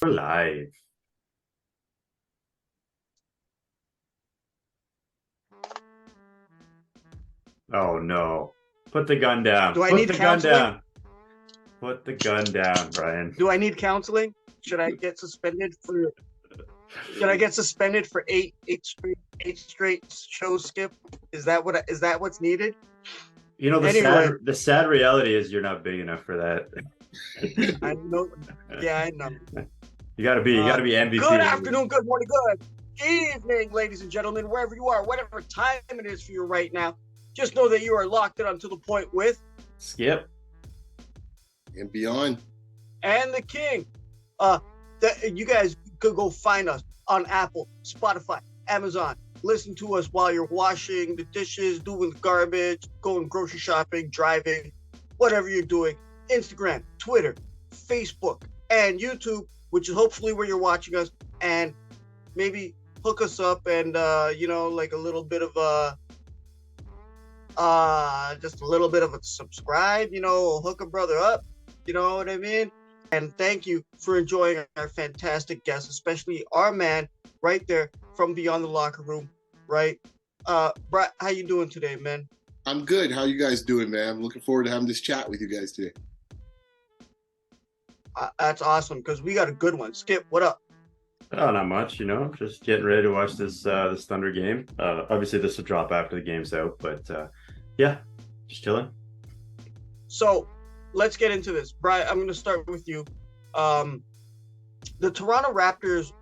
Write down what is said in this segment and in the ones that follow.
We're live. Oh no. Put the gun down. Do I Put need the gun counseling? down. Put the gun down, Brian. Do I need counseling? Should I get suspended for? Should I get suspended for eight straight shows? Skip, is that what's needed? You know, Anyway. the sad reality is you're not big enough for that. I know. Yeah, I know. You gotta be MVP. Good afternoon, good morning, good evening, ladies and gentlemen, wherever you are, whatever time it is for you right now. Just know that you are locked in onto the point with Skip. And beyond. And the King. You guys could go find us on Apple, Spotify, Amazon. Listen to us while you're washing the dishes, doing the garbage, going grocery shopping, driving, whatever you're doing. Instagram, Twitter, Facebook, and YouTube, which is hopefully where you're watching us. And maybe hook us up and, like a little bit of just a little bit of a subscribe, hook a brother up. You know what I mean? And thank you for enjoying our fantastic guests, especially our man right there from Beyond the Locker Room, right? Brett, how you doing today, man? I'm good. How you guys doing, man? I'm looking forward to having this chat with you guys today. That's awesome, because we got a good one. Skip, what up? Oh, not much, just getting ready to watch this Thunder game. Obviously, this will drop after the game's out, but yeah, just chilling. So let's get into this. Brian, I'm going to start with you. The Toronto Raptors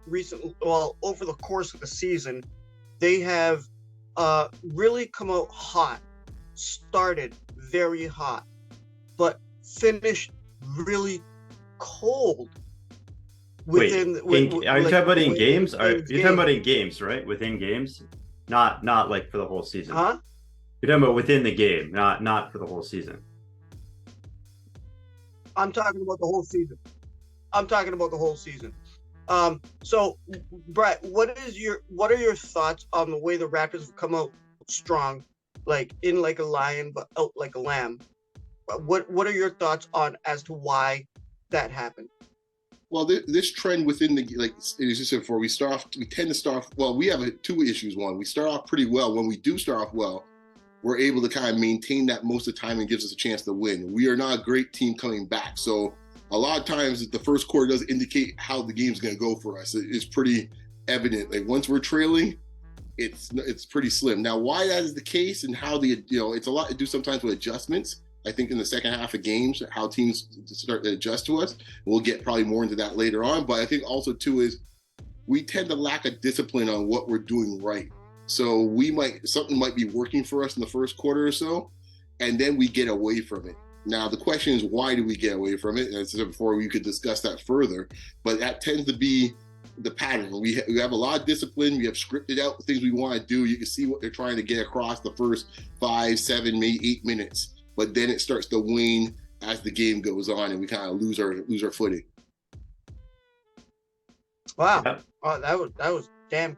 over the course of the season, they have really come out hot, started very hot, but finished really cold. Are you talking about in games? You're talking about in games, right? Within games, not like for the whole season. Huh? You're talking about within the game, not for the whole season. I'm talking about the whole season. So, Brett, what are your thoughts on the way the Raptors have come out strong, like in like a lion but out like a lamb? What are your thoughts on as to why that happened? Well, this trend within the, like as you said before, we tend to start off, well, we have two issues. One, we start off pretty well. When we do start off well, we're able to kind of maintain that most of the time and gives us a chance to win. We are not a great team coming back. So a lot of times the first quarter does indicate how the game's going to go for us. It's pretty evident. Like once we're trailing, it's pretty slim. Now, why that is the case and how it's a lot to do sometimes with adjustments. I think in the second half of games, how teams start to adjust to us. We'll get probably more into that later on. But I think also too is we tend to lack a discipline on what we're doing right. So something might be working for us in the first quarter or so, and then we get away from it. Now the question is, why do we get away from it? And as I said before, we could discuss that further, but that tends to be the pattern. We have a lot of discipline. We have scripted out the things we want to do. You can see what they're trying to get across the first 5, 7, maybe 8 minutes, but then it starts to wane as the game goes on, and we kind of lose our footing. Wow, oh, that was damn.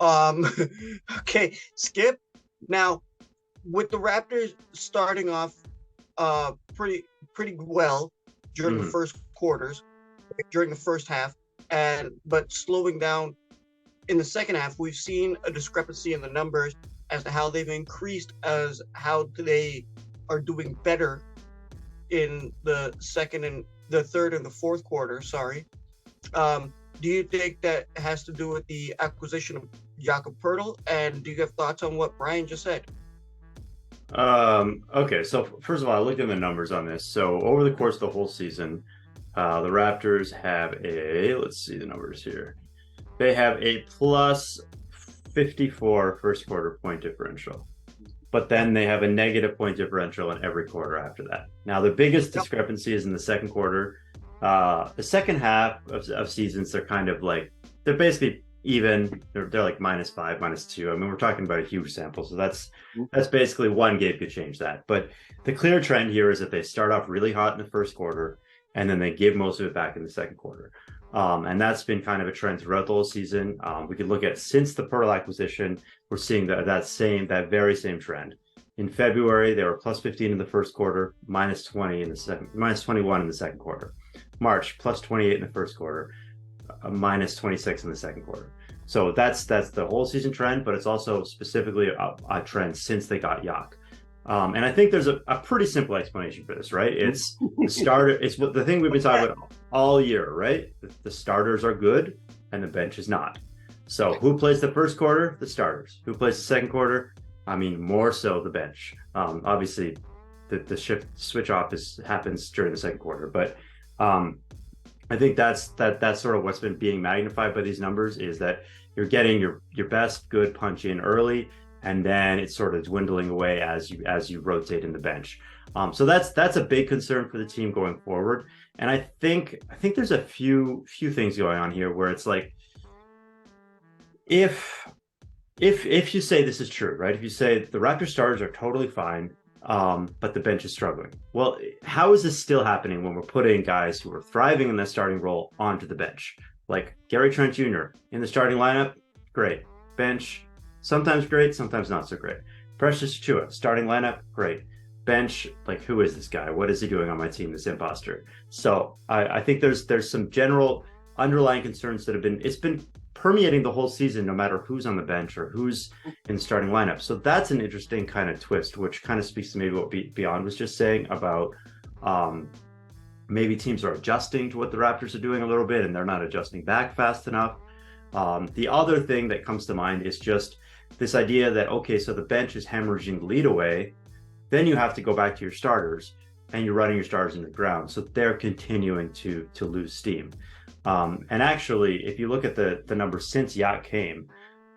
Okay, Skip. Now, with the Raptors starting off pretty well during the first quarters, during the first half, but slowing down in the second half, we've seen a discrepancy in the numbers as to how they've increased, as how they are doing better in the second and the third and the fourth quarter. Sorry. Do you think that has to do with the acquisition of Jakob Poeltl? And do you have thoughts on what Brian just said? Okay, so first of all, I looked at the numbers on this. So over the course of the whole season, the Raptors have let's see the numbers here. They have a plus 54 first quarter point differential, but then they have a negative point differential in every quarter after that. Now, the biggest discrepancy is in the second quarter. The second half of seasons, they're kind of like, they're basically even. They're like -5, -2. I mean, we're talking about a huge sample, so that's basically one game could change that. But the clear trend here is that they start off really hot in the first quarter, and then they give most of it back in the second quarter. And that's been kind of a trend throughout the whole season. We could look at since the Poeltl acquisition, we're seeing that very same trend. In February, they were plus 15 in the first quarter, minus 20 in the second, minus 21 in the second quarter. March, plus 28 in the first quarter, a minus 26 in the second quarter. So that's the whole season trend, but it's also specifically a trend since they got Yak. And I think there's a pretty simple explanation for this, right? It's the starter. It's what the thing we've been talking about all year, right? The starters are good and the bench is not. So who plays the first quarter? The starters. Who plays the second quarter? I mean, more so the bench. Obviously, the switch off happens during the second quarter, but I think that's sort of what's been being magnified by these numbers, is that you're getting your best good punch in early, and then it's sort of dwindling away as you rotate in the bench. So that's a big concern for the team going forward. And I think there's a few things going on here where it's like, if you say this is true, right? If you say the Raptors starters are totally fine, but the bench is struggling. Well, how is this still happening when we're putting guys who are thriving in the starting role onto the bench? Like Gary Trent Jr. in the starting lineup, great. Bench, sometimes great, sometimes not so great. Precious Achiuwa, starting lineup, great. Bench, like, who is this guy? What is he doing on my team, this imposter? So I think there's some general underlying concerns that it's been permeating the whole season, no matter who's on the bench or who's in the starting lineup. So that's an interesting kind of twist, which kind of speaks to maybe what Beyond was just saying about maybe teams are adjusting to what the Raptors are doing a little bit, and they're not adjusting back fast enough. The other thing that comes to mind is just this idea that, okay, so the bench is hemorrhaging the lead away, then you have to go back to your starters, and you're running your starters into the ground. So they're continuing to lose steam. And actually, if you look at the numbers since Yak came,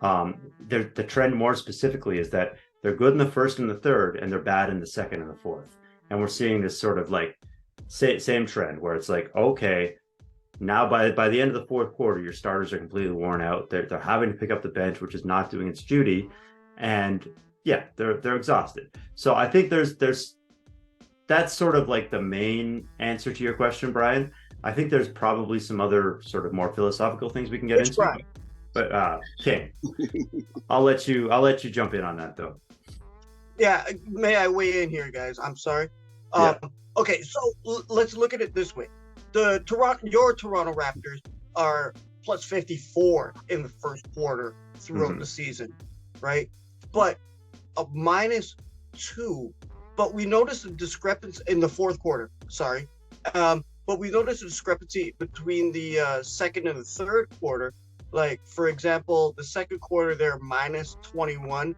the trend more specifically is that they're good in the first and the third, and they're bad in the second and the fourth. And we're seeing this sort of like same trend where it's like, okay, now by the end of the fourth quarter, your starters are completely worn out. They're having to pick up the bench, which is not doing its duty, and yeah, they're exhausted. So I think that's sort of like the main answer to your question, Brian. I think there's probably some other sort of more philosophical things we can get into. Right. But King, I'll let you jump in on that though. Yeah, may I weigh in here, guys? I'm sorry. Yeah. Okay, so let's look at it this way. Your Toronto Raptors are plus 54 in the first quarter throughout the season, right? But a -2. But we noticed a discrepancy in the fourth quarter. Sorry. But we noticed a discrepancy between the second and the third quarter. Like, for example, the second quarter, they're -21.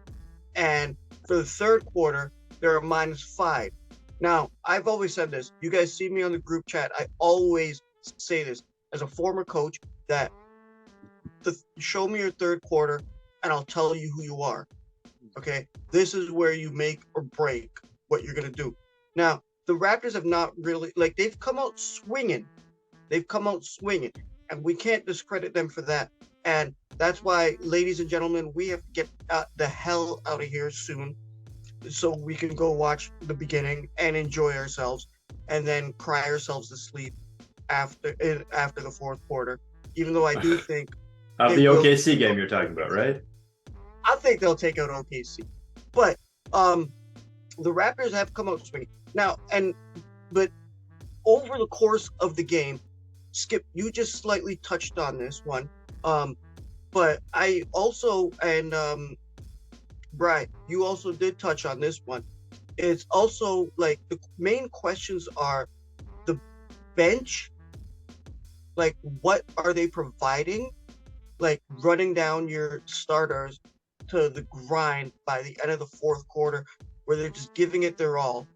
And for the third quarter, they're -5. Now, I've always said this. You guys see me on the group chat. I always say this as a former coach, that show me your third quarter and I'll tell you who you are. Okay? This is where you make or break what you're going to do. Now, the Raptors have not really, like, they've come out swinging. And we can't discredit them for that. And that's why, ladies and gentlemen, we have to get the hell out of here soon so we can go watch the beginning and enjoy ourselves and then cry ourselves to sleep after the fourth quarter. Even though I do think the OKC game you're talking about, right? I think they'll take out OKC. But the Raptors have come out swinging. Now, but over the course of the game, Skip, you just slightly touched on this one. But I also, and Brian, you also did touch on this one. It's also like the main questions are the bench, like what are they providing? Like running down your starters to the grind by the end of the fourth quarter, where they're just giving it their all.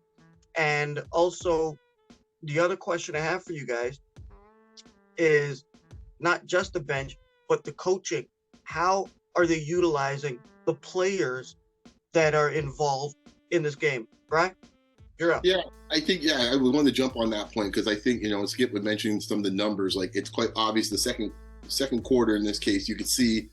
And also, the other question I have for you guys is not just the bench, but the coaching. How are they utilizing the players that are involved in this game? Brian, you're up. Yeah, I think, I would want to jump on that point because I think, Skip was mentioning some of the numbers. Like, it's quite obvious the second quarter in this case, you could see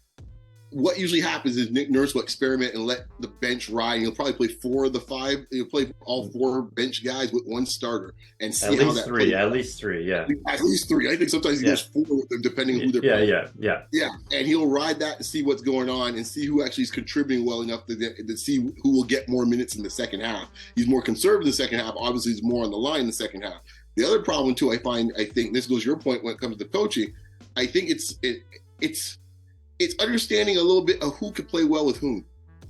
what usually happens is Nick Nurse will experiment and let the bench ride. He'll probably play 4 of the 5. He'll play all 4 bench guys with 1 starter and see how that plays. At least three, yeah. At least 3. I think sometimes he goes 4 with them, depending on who they're playing. Yeah, and he'll ride that and see what's going on and see who actually is contributing well enough to see who will get more minutes in the second half. He's more conservative in the second half. Obviously, he's more on the line in the second half. The other problem, too, I think this goes to your point when it comes to coaching. I think it's understanding a little bit of who could play well with whom.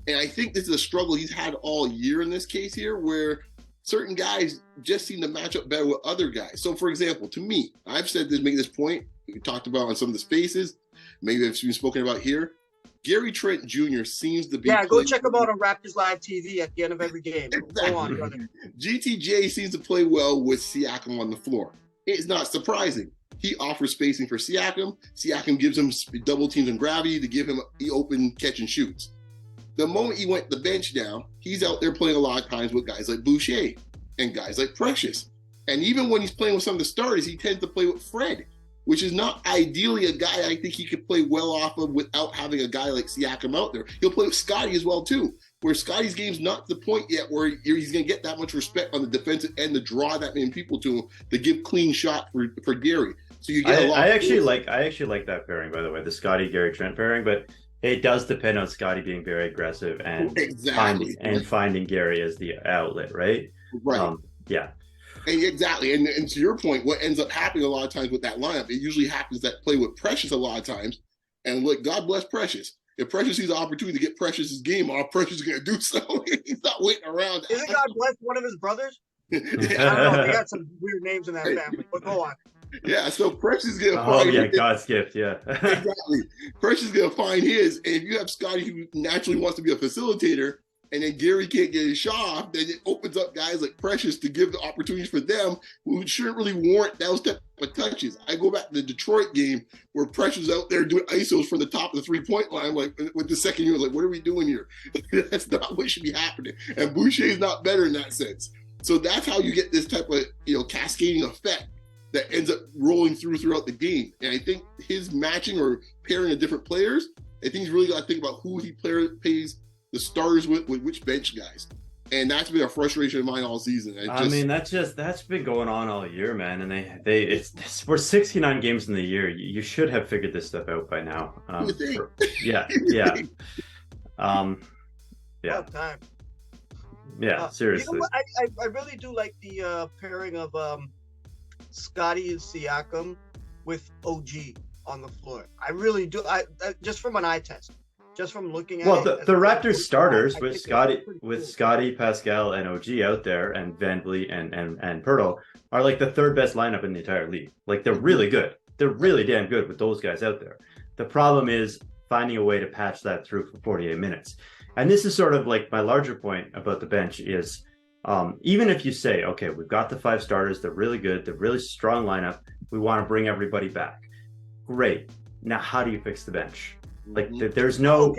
And I think this is a struggle he's had all year in this case here, where certain guys just seem to match up better with other guys. So, for example, to me, I've said this, make this point, we talked about on some of the spaces, maybe it's been spoken about here. Gary Trent Jr. seems to be. Yeah, go check him out on Raptors Live TV at the end of every game. Exactly. Go on, brother. GTJ seems to play well with Siakam on the floor. It's not surprising. He offers spacing for Siakam. Siakam gives him double teams and gravity to give him open catch and shoots. The moment he went the bench down, he's out there playing a lot of times with guys like Boucher and guys like Precious. And even when he's playing with some of the starters, he tends to play with Fred, which is not ideally a guy I think he could play well off of without having a guy like Siakam out there. He'll play with Scotty as well, too, where Scotty's game's not to the point yet where he's going to get that much respect on the defensive end to draw that many people to him to give clean shot for Gary. So you get a lot. I actually like that pairing, by the way, the Scotty Gary Trent pairing, but it does depend on Scotty being very aggressive and finding Gary as the outlet, right? Right. Yeah. And exactly. And to your point, what ends up happening a lot of times with that lineup, it usually happens that play with Precious a lot of times. And look, God bless Precious. If Precious sees an opportunity to get Precious's game off, Precious is going to do so. He's not waiting around. Isn't God bless one of his brothers? I don't know. They got some weird names in that family, but go on. Yeah, so Precious is going to find his. God's gift, yeah. Exactly. Precious is going to find his. And if you have Scotty who naturally wants to be a facilitator, and then Gary can't get his shot off, then it opens up guys like Precious to give the opportunities for them who shouldn't really warrant those type of touches. I go back to the Detroit game where Precious out there doing ISOs from the top of the three-point line, like with the second unit, like, what are we doing here? That's not what should be happening. And Boucher is not better in that sense. So that's how you get this type of, cascading effect that ends up rolling throughout the game. And I think his matching or pairing of different players, I think he's really got to think about who he pays the starters with which bench guys. And that's been a frustration of mine all season. That's been going on all year, man. And we're 69 games in the year. You should have figured this stuff out by now. Yeah. Time. Yeah, seriously. You know what? I really do like the pairing of Scotty and Siakam with OG on the floor. I really do. I just from an eye test. Just from looking at the Raptors starters with Scotty, Pascal, and OG out there, and VanVleet and Pirtle are like the third best lineup in the entire league. Like, they're really good. They're really damn good with those guys out there. The problem is finding a way to patch that through for 48 minutes. And this is sort of like my larger point about the bench is even if you say, okay, we've got the 5 starters, they're really good, they're really strong lineup, we want to bring everybody back. Great. Now, how do you fix the bench? Like, there's no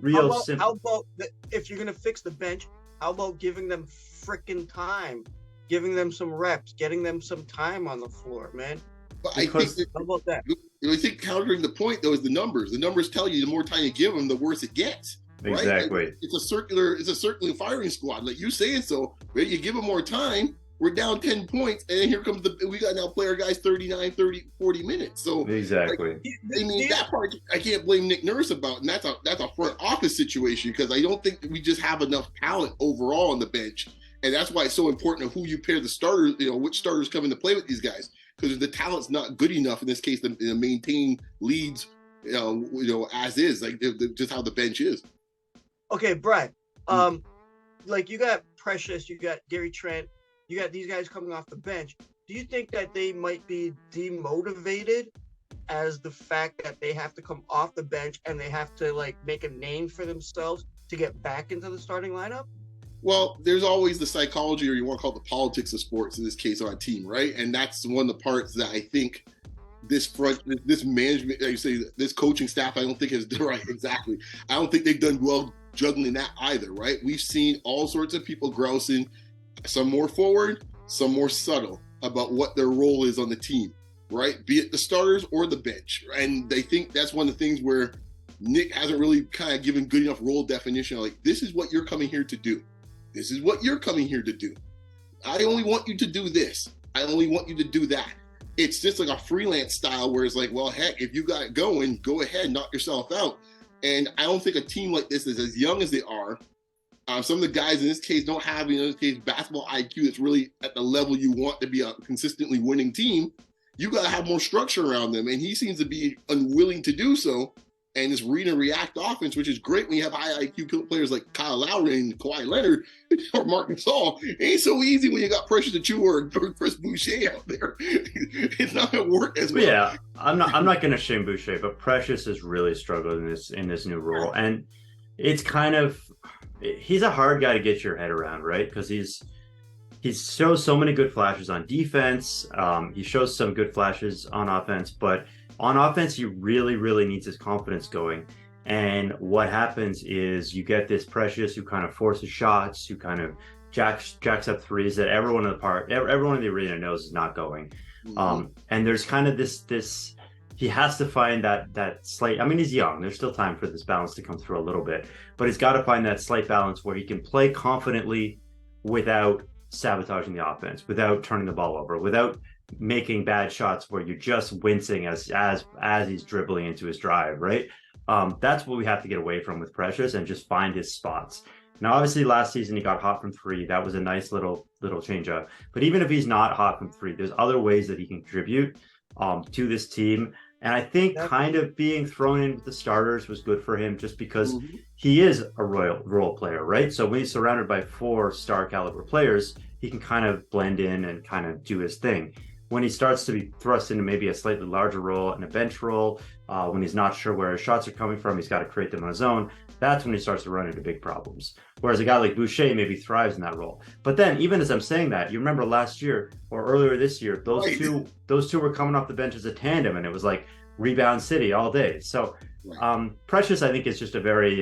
real simple. How about if you're gonna fix the bench? How about giving them freaking time, giving them some reps, getting them some time on the floor, man? But how about that? I think countering the point though is the numbers. The numbers tell you the more time you give them, the worse it gets. Right? Exactly. It's a circular firing squad. Like you saying so, right? You give them more time. We're down 10 points, and then here comes we got now player guys 39, 30, 40 minutes. So exactly. That part I can't blame Nick Nurse about, and that's a front office situation because I don't think we just have enough talent overall on the bench, and that's why it's so important who you pair the starters. Which starters come into play with these guys, because if the talent's not good enough in this case to maintain leads, as is, like just how the bench is. Okay, Brad. Like you got Precious, you got Gary Trent. You got these guys coming off the bench. Do you think that they might be demotivated as the fact that they have to come off the bench and they have to make a name for themselves to get back into the starting lineup? Well, there's always the psychology, or you want to call it the politics of sports in this case on a team, right? And that's one of the parts that I think this management, like you say, this coaching staff, I don't think has done right. Exactly. I don't think they've done well juggling that either, right? We've seen all sorts of people grousing, some more forward, some more subtle about what their role is on the team, right? Be it the starters or the bench. And they think that's one of the things where Nick hasn't really kind of given good enough role definition. Like, this is what you're coming here to do. This is what you're coming here to do. I only want you to do this. I only want you to do that. It's just like a freelance style where it's like, well, heck, if you got it going, go ahead, knock yourself out. And I don't think a team like this is as young as they are. Some of the guys in this case don't have, basketball IQ that's really at the level you want to be a consistently winning team. you got to have more structure around them. And he seems to be unwilling to do so. And this read and react offense, which is great when you have high IQ players like Kyle Lowry and Kawhi Leonard or Marc Gasol. It ain't so easy when you got Precious Achiuwa or Chris Boucher out there. It's not going to work as well. Yeah, I'm not going to shame Boucher, but Precious has really struggled in this new role, and it's kind of, he's a hard guy to get your head around, right? Because he shows so many good flashes on defense. He shows some good flashes on offense, but on offense, he really, really needs his confidence going. And what happens is you get this Precious who kind of forces shots, who kind of jacks up threes that everyone in the arena knows is not going. And there's kind of this he has to find that slight, I mean, he's young, there's still time for this balance to come through a little bit, but he's got to find that slight balance where he can play confidently without sabotaging the offense, without turning the ball over, without making bad shots where you're just wincing as he's dribbling into his drive, right? That's what we have to get away from with Precious and just find his spots. Now, obviously, last season he got hot from three. That was a nice little change up. But even if he's not hot from three, there's other ways that he can contribute to this team. And I think kind of being thrown in with the starters was good for him just because he is a role player, right? So when he's surrounded by 4 star caliber players, he can kind of blend in and kind of do his thing. When he starts to be thrust into maybe a slightly larger role and a bench role, when he's not sure where his shots are coming from, he's got to create them on his own. That's when he starts to run into big problems. Whereas a guy like Boucher maybe thrives in that role. But then, even as I'm saying that, you remember last year or earlier this year, those two were coming off the bench as a tandem, and it was like rebound city all day. So Precious, I think, is just a very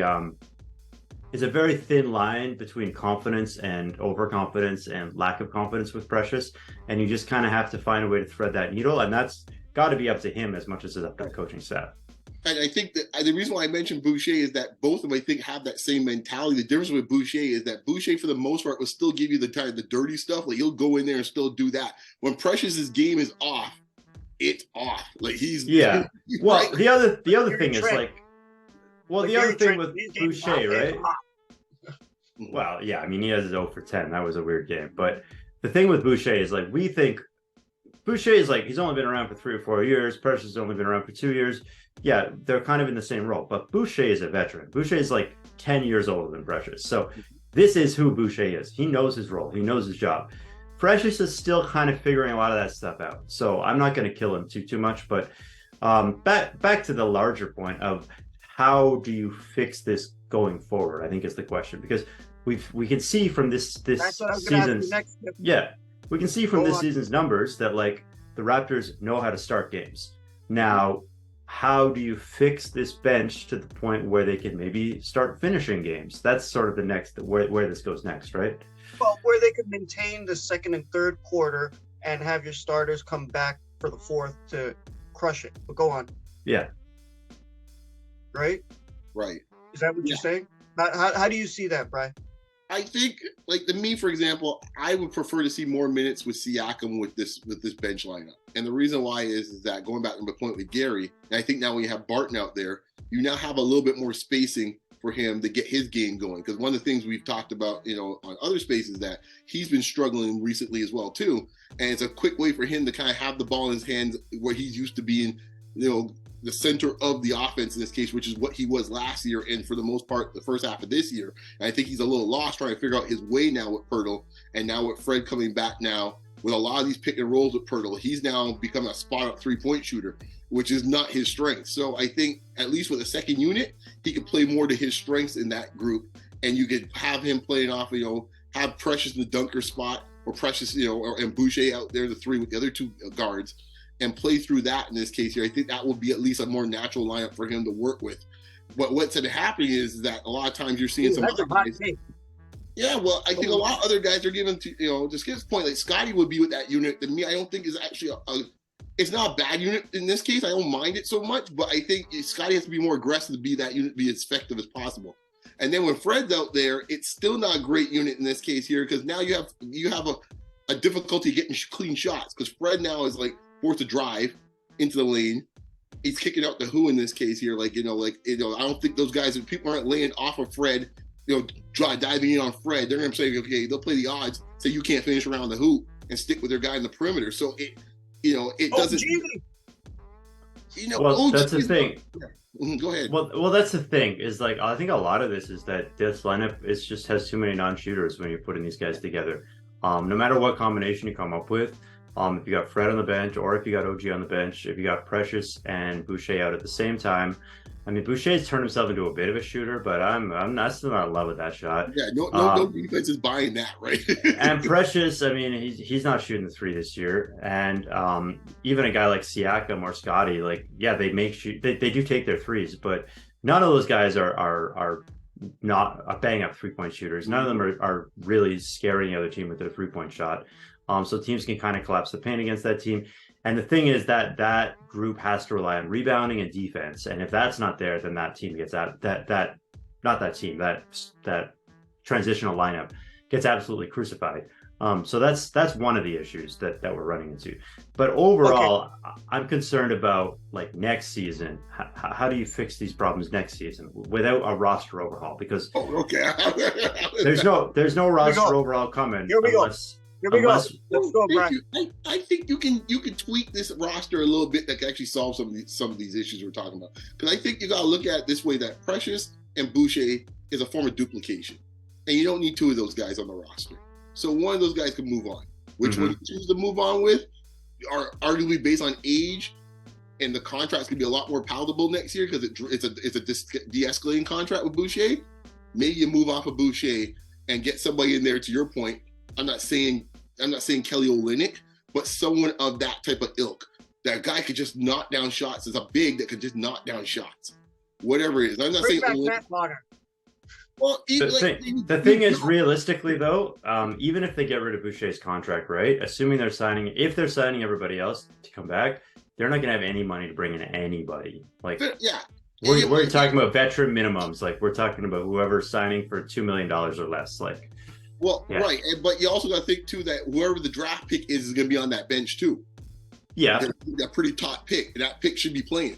thin line between confidence and overconfidence and lack of confidence with Precious. And you just kind of have to find a way to thread that needle. And that's got to be up to him as much as it's up to the coaching staff. And I think that the reason why I mentioned Boucher is that both of them, I think, have that same mentality. The difference with Boucher is that Boucher, for the most part, will still give you the dirty stuff. Like, he'll go in there and still do that. When Precious's game is off, it's off. Like, he's Well, right? the other thing is like, well, the other thing with Boucher, right? Well, yeah, I mean, he has his 0 for 10. That was a weird game. But the thing with Boucher is, like, we think Boucher is like, he's only been around for 3 or 4 years. Precious has only been around for 2 years. Yeah, they're kind of in the same role. But Boucher is a veteran. Boucher is like 10 years older than Precious. So this is who Boucher is. He knows his role. He knows his job. Precious is still kind of figuring a lot of that stuff out. So I'm not going to kill him too much. But back to the larger point of how do you fix this going forward, I think is the question. Because we can see from this season's we can see from this season's numbers that, like, the Raptors know how to start games. Now, how do you fix this bench to the point where they can maybe start finishing games? That's sort of the next where this goes next, right? Well, where they could maintain the second and third quarter and have your starters come back for the fourth to crush it. But go on. Yeah. Right? Right. Is that what you're saying? How do you see that, Brian? I think, like, to me, for example, I would prefer to see more minutes with Siakam with this bench lineup. And the reason why is that, going back to the point with Gary, and I think now when you have Barton out there, you now have a little bit more spacing for him to get his game going. Because one of the things we've talked about, on other spaces, that he's been struggling recently as well, too. And it's a quick way for him to kind of have the ball in his hands where he's used to being, the center of the offense in this case, which is what he was last year and for the most part the first half of this year. And I think he's a little lost trying to figure out his way now with Pirtle, and now with Fred coming back now with a lot of these pick and rolls with Pirtle. He's now become a spot-up three-point shooter, which is not his strength. So I think at least with a second unit, he could play more to his strengths in that group, and you could have him playing off, have Precious in the dunker spot, or Precious, and Boucher out there, the three with the other 2 guards, and play through that in this case here. I think that would be at least a more natural lineup for him to work with. But what's happening is that a lot of times you're seeing some other guys. Yeah, well, I think a lot of other guys are given to, to Skip's point, like Scotty would be with that unit. To me, I don't think is actually it's not a bad unit in this case. I don't mind it so much, but I think Scotty has to be more aggressive to be that unit, be as effective as possible. And then when Fred's out there, it's still not a great unit in this case here, because now you have a difficulty getting clean shots, because Fred now is like forced to drive into the lane. He's kicking out the who in this case here. I don't think those guys, if people aren't laying off of Fred, diving in on Fred, they're going to say, okay, they'll play the odds, say you can't finish around the hoop and stick with their guy in the perimeter. So it doesn't. Well, that's the thing. Go ahead. Well, that's the thing. Is like I think a lot of this is that this lineup just has too many non-shooters when you're putting these guys together. No matter what combination you come up with, if you got Fred on the bench or if you got OG on the bench, if you got Precious and Boucher out at the same time. I mean, Boucher's turned himself into a bit of a shooter, but I'm still not in love with that shot. Yeah, no defense is buying that, right? And Precious, I mean, he's not shooting the three this year, and even a guy like Siakam or Scotty, like they they do take their threes, but none of those guys are not bang up 3-point shooters. None of them are really scaring the other team with their 3-point shot. So teams can kind of collapse the paint against that team. And the thing is that group has to rely on rebounding and defense. And if that's not there, then that team gets out. That transitional lineup gets absolutely crucified. So that's one of the issues that we're running into. But overall, okay. I'm concerned about like next season. How do you fix these problems next season without a roster overhaul? Because there's no roster overhaul coming. Here we go. Let's go, Brian. I think you can tweak this roster a little bit that can actually solve some of these issues we're talking about. Because I think you got to look at it this way: that Precious and Boucher is a form of duplication, and you don't need two of those guys on the roster. So one of those guys can move on. Which one you choose to move on with are arguably based on age, and the contract's gonna be a lot more palatable next year because it's a de-escalating contract with Boucher. Maybe you move off of Boucher and get somebody in there. To your point, I'm not saying Kelly Olynyk, but someone of that type of ilk. That guy could just knock down shots. Is a big that could just knock down shots. Whatever it is. I'm not saying Olynyk. Well, the thing is, realistically though, even if they get rid of Boucher's contract, right? Assuming if they're signing everybody else to come back, they're not going to have any money to bring in anybody. Like, yeah, we're talking about veteran minimums. Like, we're talking about whoever's signing for $2 million or less. Like, well, yeah. Right, but you also got to think too that whoever the draft pick is going to be on that bench too. Yeah, that pretty top pick. That pick should be playing.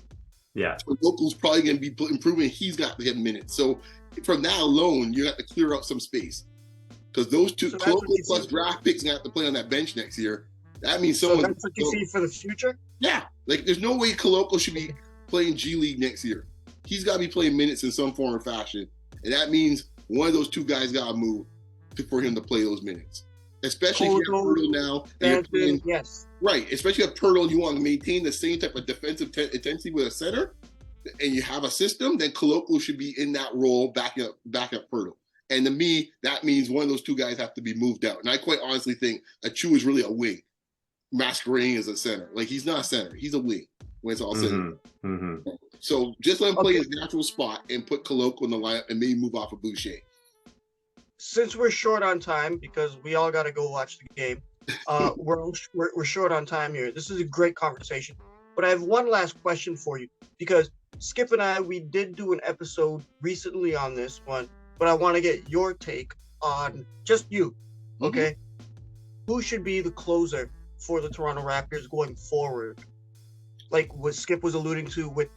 Yeah, so Local's probably going to be improving. He's got to get minutes. So from that alone, you have to clear out some space because those two Local plus draft picks going to have to play on that bench next year. That means someone. So that's what you see for the future. Yeah, like there's no way Koloko should be playing G League next year. He's got to be playing minutes in some form or fashion, and that means one of those two guys got to move for him to play those minutes. Especially if you have Pirtle now, and playing, yes, right. Especially if Pirtle, and you want to maintain the same type of defensive intensity with a center, and you have a system, then Koloko should be in that role, back up Pirtle. And to me, that means one of those two guys have to be moved out. And I quite honestly think Achu is really a wing, masquerading as a center. Like he's not a center; he's a wing when it's all said. Mm-hmm. So just let him play his natural spot and put Koloko in the lineup, and maybe move off of Boucher. Since we're short on time because we all got to go watch the game, we're short on time here. This is a great conversation, but I have one last question for you because Skip and I, we did do an episode recently on this one, but I want to get your take on just you, okay? Who should be the closer for the Toronto Raptors going forward? Like what Skip was alluding to with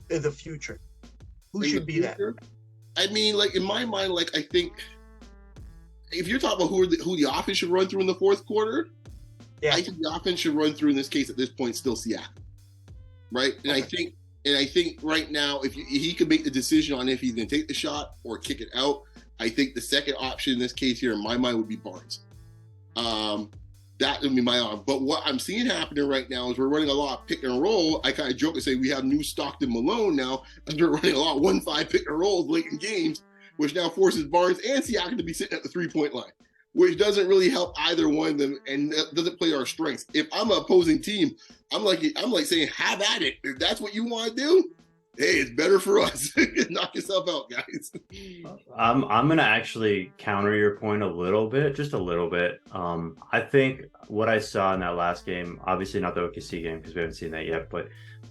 the future. Who should be that? I mean, like in my mind, like I think if you're talking about who the offense should run through in the fourth quarter, I think the offense should run through in this case at this point still Siakam, right? And I think right now if he could make the decision on if he's going to take the shot or kick it out, I think the second option in this case here in my mind would be Barnes. That would be my arm. But what I'm seeing happening right now is we're running a lot of pick and roll. I kind of joke and say we have new Stockton Malone now, and they're running a lot of 1-5 pick and rolls late in games, which now forces Barnes and Siakam to be sitting at the 3-point line, which doesn't really help either one of them and doesn't play our strengths. If I'm an opposing team, I'm like saying, have at it. If that's what you want to do, hey, it's better for us. Knock yourself out, guys. I'm going to actually counter your point a little bit, just a little bit. I think what I saw in that last game, obviously not the OKC game because we haven't seen that yet, but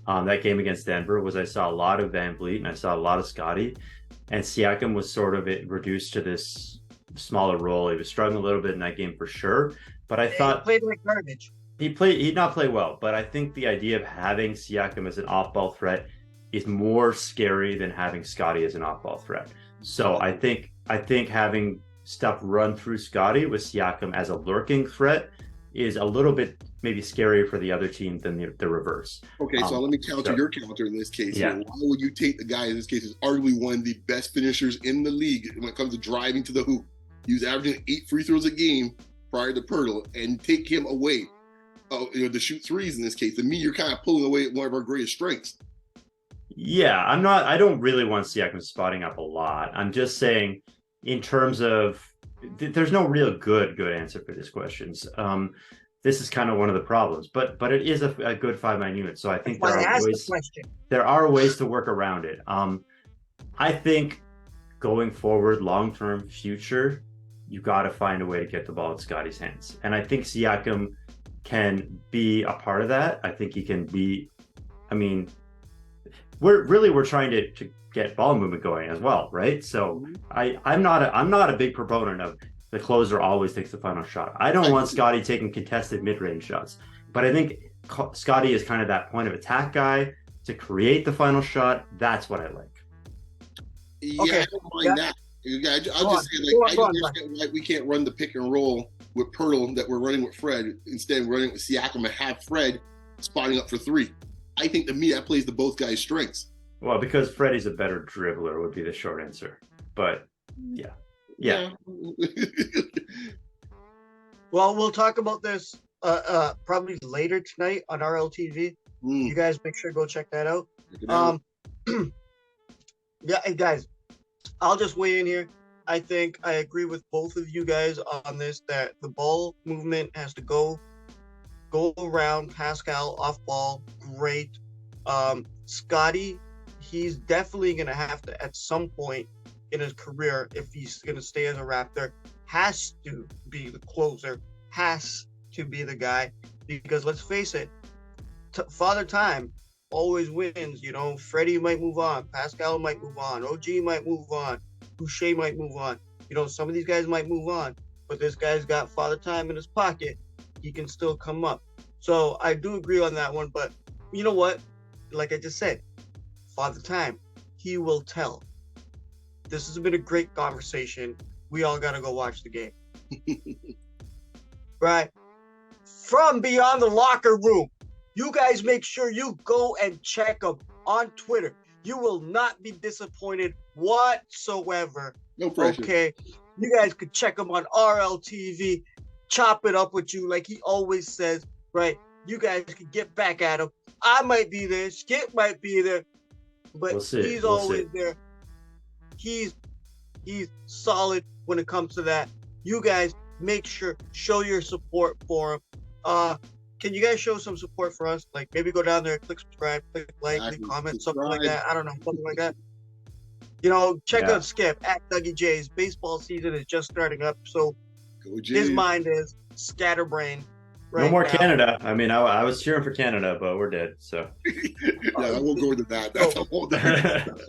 that game against Denver was I saw a lot of VanVleet and I saw a lot of Scotty, and Siakam was sort of reduced to this smaller role. He was struggling a little bit in that game for sure, but I thought he played like garbage. He did not play well, but I think the idea of having Siakam as an off-ball threat is more scary than having Scotty as an off-ball threat. So I think having stuff run through Scotty with Siakam as a lurking threat is a little bit maybe scarier for the other team than the reverse. Okay, so let me counter your counter in this case. Yeah. Why would you take the guy in this case who's arguably one of the best finishers in the league when it comes to driving to the hoop? He was averaging 8 free throws a game prior to Pirtle, and take him away, to shoot threes in this case. To me, you're kind of pulling away one of our greatest strengths. Yeah, I don't really want Siakam spotting up a lot. I'm just saying, in terms of, there's no real good answer for these questions. This is kind of one of the problems, but it is a good 5-man unit. So I think there are ways to work around it. I think going forward, long-term future, you got to find a way to get the ball in Scotty's hands. And I think Siakam can be a part of that. I think he can be, we're trying to get ball movement going as well, right? So I'm not a big proponent of the closer always takes the final shot. I don't want Scotty taking contested mid-range shots, but I think Scotty is kind of that point of attack guy to create the final shot. That's what I like. Yeah, okay. I don't mind that. I'll just say, I don't understand why we can't run the pick and roll with Pirtle that we're running with Fred, instead of running with Siakam and have Fred spotting up for 3. I think, to me, that plays to both guys' strengths. Well, because Freddie's a better dribbler would be the short answer. But yeah. Well, we'll talk about this probably later tonight on RLTV. You guys make sure to go check that out. Yeah, hey guys, I'll just weigh in here. I think I agree with both of you guys on this, that the ball movement has to go around Pascal off ball. Great. Scotty, he's definitely going to have to, at some point in his career, if he's going to stay as a Raptor, has to be the closer, has to be the guy, because let's face it, Father Time always wins. Freddie might move on, Pascal might move on, OG might move on, Boucher might move on. Some of these guys might move on, but this guy's got Father Time in his pocket. He can still come up. So I do agree on that one, but you know what? Like I just said, Father Time, he will tell. This has been a great conversation. We all got to go watch the game. Right? From beyond the locker room, you guys make sure you go and check them on Twitter. You will not be disappointed whatsoever. No pressure. Okay? You guys could check them on RLTV, chop it up with you like he always says, right? You guys could get back at him. I might be there. Skip might be there. But he's always there. He's solid when it comes to that. You guys make sure, show your support for him. Can you guys show some support for us? Like maybe go down there, click subscribe, click like, leave comment, something like that. I don't know, something like that. Check out Skip at Dougie J's. Baseball season is just starting up, so his mind is scatterbrained. No more now. Canada. I was cheering for Canada, but we're dead. So I won't go into that. That's a whole different.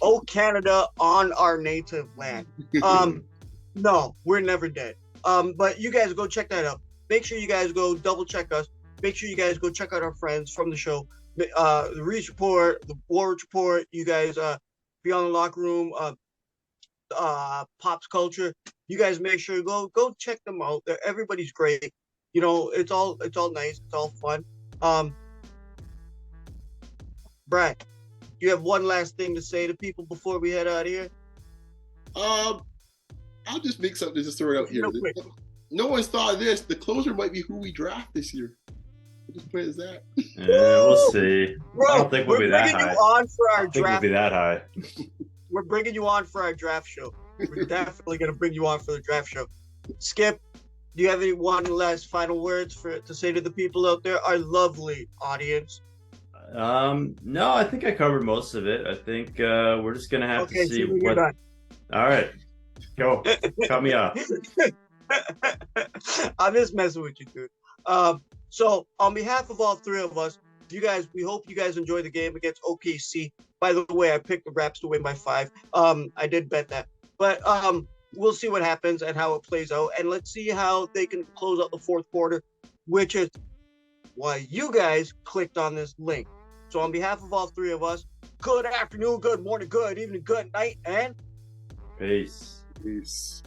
Oh, Canada on our native land. No, we're never dead. But you guys go check that out. Make sure you guys go double check us. Make sure you guys go check out our friends from the show. The Reach Report, the War Report. You guys be on the locker room. Pops Culture. You guys make sure go check them out. Everybody's great. It's all nice. It's all fun. Brad, you have one last thing to say to people before we head out of here? I'll just make something to just throw it out here. No one's thought of this. The closer might be who we draft this year. I'll just put it as that. Yeah, we'll see. Bro, I don't think we'll be that high. We'll be that high. We're bringing you on for our draft show. We're definitely going to bring you on for the draft show. Skip, do you have any one last final words to say to the people out there, our lovely audience? No, I think I covered most of it. I think we're just going to have to see what. Done. All right, go. Cut me off. I'm just messing with you, dude. So on behalf of all three of us, we hope you guys enjoy the game against OKC. By the way, I picked the Raps to win by 5. I did bet that. But we'll see what happens and how it plays out. And let's see how they can close out the fourth quarter, which is why you guys clicked on this link. So on behalf of all three of us, good afternoon, good morning, good evening, good night, and peace. Peace.